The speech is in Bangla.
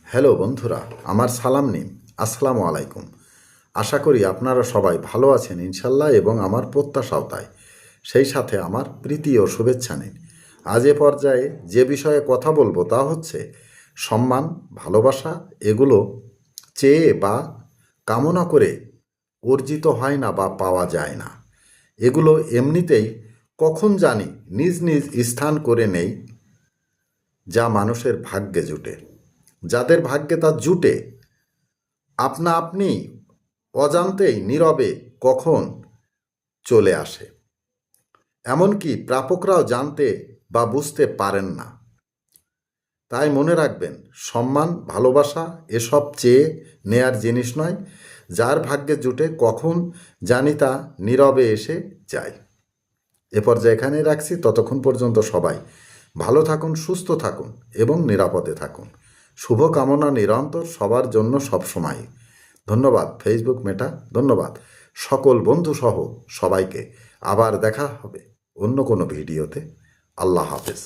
হ্যালো বন্ধুরা, আমার সালাম নিন। আসসালামু আলাইকুম। আশা করি আপনারা সবাই ভালো আছেন ইনশাল্লাহ, এবং আমার প্রত্যাশাও তাই। সেই সাথে আমার প্রীতি ও শুভেচ্ছা নিন। আজ এ পর্যায়ে যে বিষয়ে কথা বলবো তা হচ্ছে সম্মান, ভালোবাসা এগুলো চেয়ে বা কামনা করে অর্জিত হয় না বা পাওয়া যায় না। এগুলো এমনিতেই কখন জানি নিজ নিজ স্থান করে নেই, যা মানুষের ভাগ্যে জুটে। যাদের ভাগ্যে তা জুটে, আপনা আপনি অজান্তেই নীরবে কখন চলে আসে, এমনকি প্রাপকরাও জানতে বা বুঝতে পারেন না। তাই মনে রাখবেন, সম্মান, ভালোবাসা এসব চেয়ে নেয়ার জিনিস নয়। যার ভাগ্যে জুটে কখন জানি তা নীরবে এসে যায়। এ পর্যায়ে এখানেই রাখছি। ততক্ষণ পর্যন্ত সবাই ভালো থাকুন, সুস্থ থাকুন এবং নিরাপদে থাকুন। শুভকামনা নিরন্তর সবার জন্য সবসময়। ধন্যবাদ ফেসবুক মেটা, ধন্যবাদ সকল বন্ধুসহ সবাইকে। আবার দেখা হবে অন্য কোনো ভিডিওতে। আল্লাহ হাফেজ।